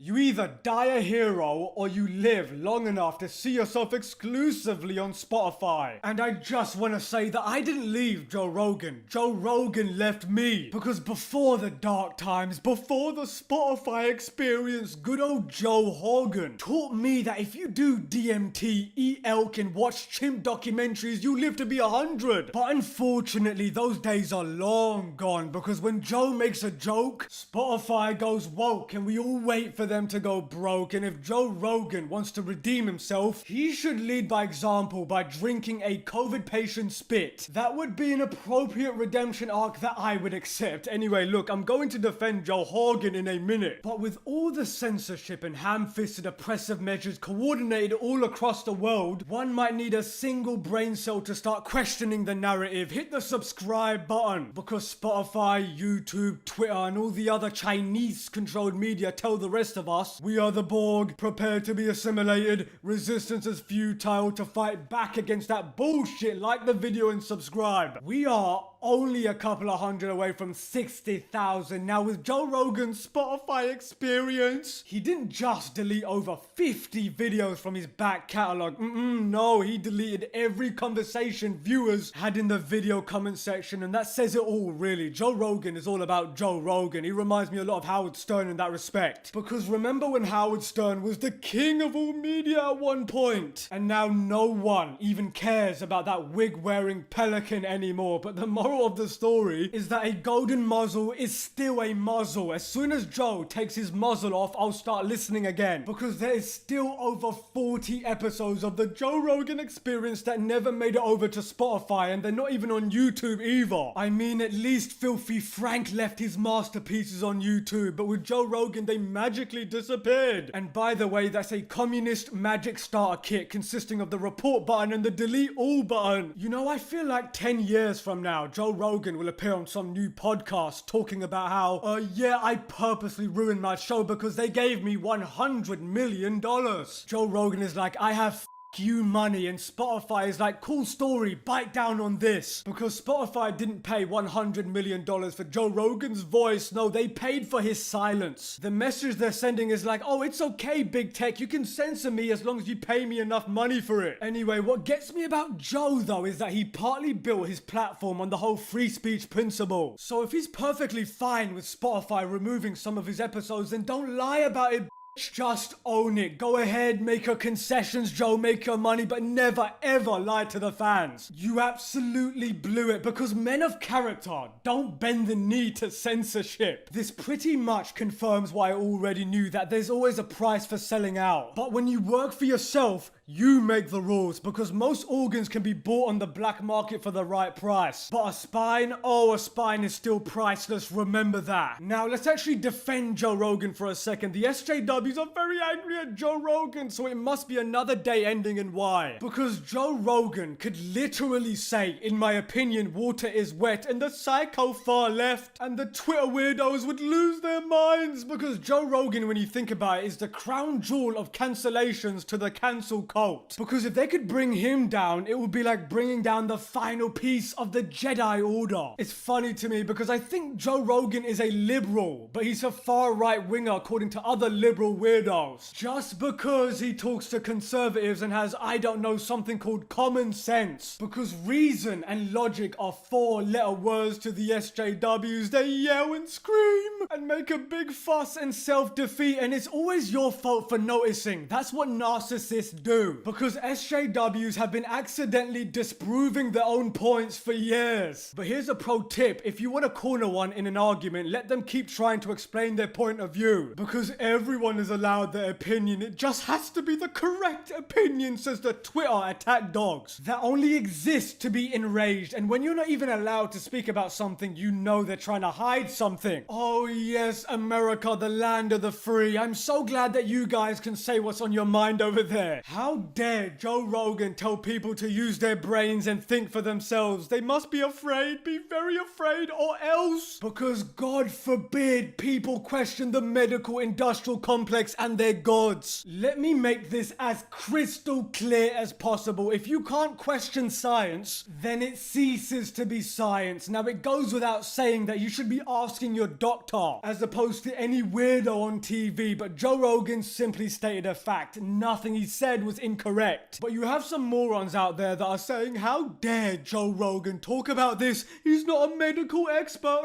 You either die a hero or you live long enough to see yourself exclusively on Spotify. And I just want to say that I didn't leave Joe Rogan. Joe Rogan left me. Because before the dark times, before the Spotify experience, good old Joe Rogan taught me that if you do DMT, eat elk and watch chimp documentaries, you live to be 100. But unfortunately, those days are long gone because when Joe makes a joke, Spotify goes woke and we all wait for them to go broke. And if Joe Rogan wants to redeem himself, he should lead by example by drinking a COVID patient spit. That would be an appropriate redemption arc that I would accept. Anyway, look, I'm going to defend Joe Rogan in a minute. But with all the censorship and ham-fisted oppressive measures coordinated all across the world, one might need a single brain cell to start questioning the narrative. Hit the subscribe button because Spotify, YouTube, Twitter and all the other Chinese-controlled media tell the rest of us we are the Borg, prepared to be assimilated, resistance is futile, to fight back against that bullshit. Like the video and subscribe. We are only a couple of hundred away from 60,000 now with Joe Rogan's Spotify experience. He didn't just delete over 50 videos from his back catalog. No, he deleted every conversation viewers had in the video comment section, and that says it all really. Joe Rogan is all about Joe Rogan. He reminds me a lot of Howard Stern in that respect. Because remember when Howard Stern was the king of all media at one point? And now no one even cares about that wig-wearing pelican anymore. But the moral of the story is that a golden muzzle is still a muzzle. As soon as Joe takes his muzzle off, I'll start listening again. Because there is still over 40 episodes of the Joe Rogan Experience that never made it over to Spotify, and they're not even on YouTube either. I mean, at least Filthy Frank left his masterpieces on YouTube, but with Joe Rogan they magically disappeared. And by the way, that's a communist magic starter kit consisting of the report button and the delete all button. You know, I feel like 10 years from now, Joe Rogan will appear on some new podcast talking about how, yeah, I purposely ruined my show because they gave me $100 million. Joe Rogan is like, I have you money, and Spotify is like, cool story, bite down on this. Because Spotify didn't pay $100 million for Joe Rogan's voice. No, they paid for his silence. The message they're sending is like, oh, it's okay, big tech, you can censor me as long as you pay me enough money for it. Anyway, what gets me about Joe though is that he partly built his platform on the whole free speech principle. So if he's perfectly fine with Spotify removing some of his episodes, then don't lie about it. Just own it. Go ahead, make your concessions, Joe, make your money, but never ever lie to the fans. You absolutely blew it because men of character don't bend the knee to censorship. This pretty much confirms why I already knew that there's always a price for selling out. But when you work for yourself, you make the rules because most organs can be bought on the black market for the right price. But a spine? Oh, a spine is still priceless, remember that. Now let's actually defend Joe Rogan for a second. The SJWs are very angry at Joe Rogan, so it must be another day ending, and why? Because Joe Rogan could literally say, in my opinion, water is wet, and the psycho far left and the Twitter weirdos would lose their minds because Joe Rogan, when you think about it, is the crown jewel of cancellations to the cancel cult. Because if they could bring him down, it would be like bringing down the final piece of the Jedi Order. It's funny to me because I think Joe Rogan is a liberal, but he's a far right winger according to other liberal weirdos. Just because he talks to conservatives and has, I don't know, something called common sense. Because reason and logic are 4-letter words to the SJWs. They yell and scream and make a big fuss and self-defeat, and it's always your fault for noticing. That's what narcissists do. Because SJWs have been accidentally disproving their own points for years. But here's a pro tip. If you want to corner one in an argument, let them keep trying to explain their point of view. Because everyone is allowed their opinion. It just has to be the correct opinion, says the Twitter attack dogs. That only exist to be enraged. And when you're not even allowed to speak about something, you know they're trying to hide something. Oh yes, America, the land of the free. I'm so glad that you guys can say what's on your mind over there. How dare Joe Rogan tell people to use their brains and think for themselves? They must be afraid, be very afraid, or else. Because God forbid people question the medical industrial complex complex and they're gods. Let me make this as crystal clear as possible. If you can't question science, then it ceases to be science. Now, it goes without saying that you should be asking your doctor as opposed to any weirdo on TV, but Joe Rogan simply stated a fact. Nothing he said was incorrect. But you have some morons out there that are saying, how dare Joe Rogan talk about this? He's not a medical expert,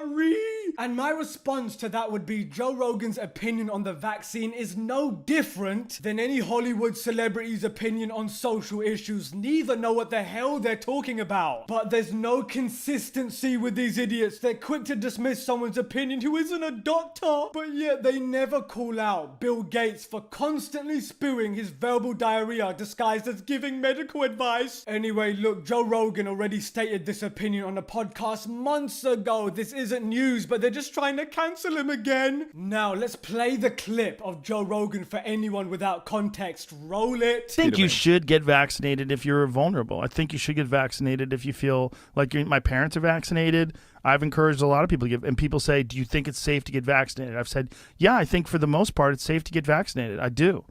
And my response to that would be Joe Rogan's opinion on the vaccine is no different than any Hollywood celebrity's opinion on social issues. Neither know what the hell they're talking about. But there's no consistency with these idiots. They're quick to dismiss someone's opinion who isn't a doctor, but yet they never call out Bill Gates for constantly spewing his verbal diarrhea disguised as giving medical advice. Anyway, look, Joe Rogan already stated this opinion on a podcast months ago. This isn't news, but they're just trying to cancel him again. Now, let's play the clip of Joe Rogan for anyone without context. Roll it. I think you should get vaccinated if you're vulnerable. I think you should get vaccinated if you feel like my parents are vaccinated. I've encouraged a lot of people to get, and people say, do you think it's safe to get vaccinated? I've said, yeah, I think for the most part it's safe to get vaccinated. I do.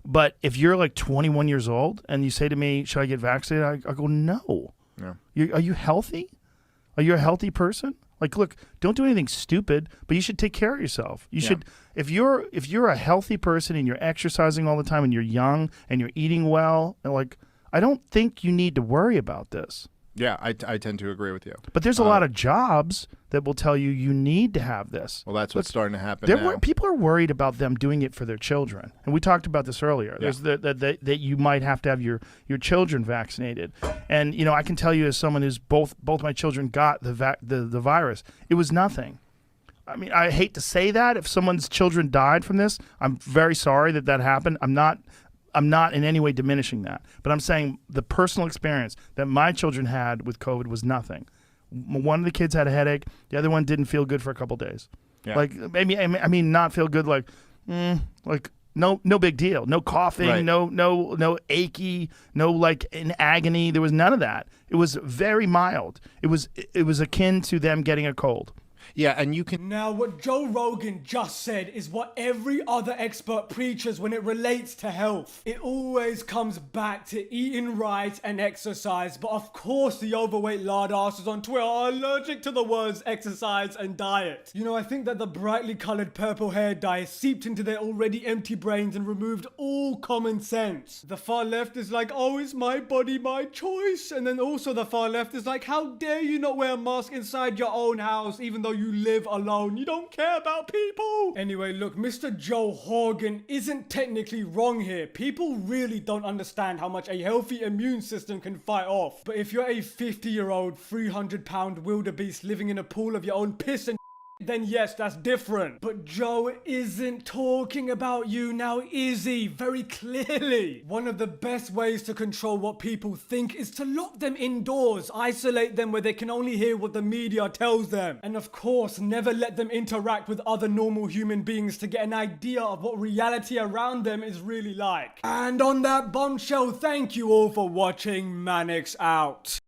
But if you're like 21 years old and you say to me, should I get vaccinated? I go, no. Yeah. Are you healthy? Are you a healthy person? Like, look, don't do anything stupid, but you should take care of yourself. You should, if you're a healthy person and you're exercising all the time and you're young and you're eating well, and like, I don't think you need to worry about this. Yeah, I tend to agree with you. But there's a lot of jobs that will tell you you need to have this. Well, that's what's starting to happen now. People are worried about them doing it for their children. And we talked about this earlier. Yeah. There's that you might have to have your children vaccinated. And, you know, I can tell you as someone who's both my children got the virus, it was nothing. I mean, I hate to say that. If someone's children died from this, I'm very sorry that happened. I'm not in any way diminishing that, but I'm saying the personal experience that my children had with COVID was nothing. One of the kids had a headache. The other one didn't feel good for a couple days. Yeah. Like maybe, I mean, not feel good. Like no big deal. No coughing. Right. No achy. No like in agony. There was none of that. It was very mild. It was akin to them getting a cold. Yeah, and you can... Now, what Joe Rogan just said is what every other expert preaches when it relates to health. It always comes back to eating right and exercise, but of course the overweight lard asses on Twitter are allergic to the words exercise and diet. You know, I think that the brightly colored purple hair dye seeped into their already empty brains and removed all common sense. The far left is like, oh, it's my body, my choice. And then also the far left is like, how dare you not wear a mask inside your own house even though you live alone. You don't care about people. Anyway, look, Mr. Joe Rogan isn't technically wrong here. People really don't understand how much a healthy immune system can fight off. But if you're a 50-year-old, 300-pound wildebeest living in a pool of your own piss and then yes, that's different. But Joe isn't talking about you now, is he? Very clearly. One of the best ways to control what people think is to lock them indoors, isolate them where they can only hear what the media tells them. And of course, never let them interact with other normal human beings to get an idea of what reality around them is really like. And on that bombshell, thank you all for watching. Mannix out.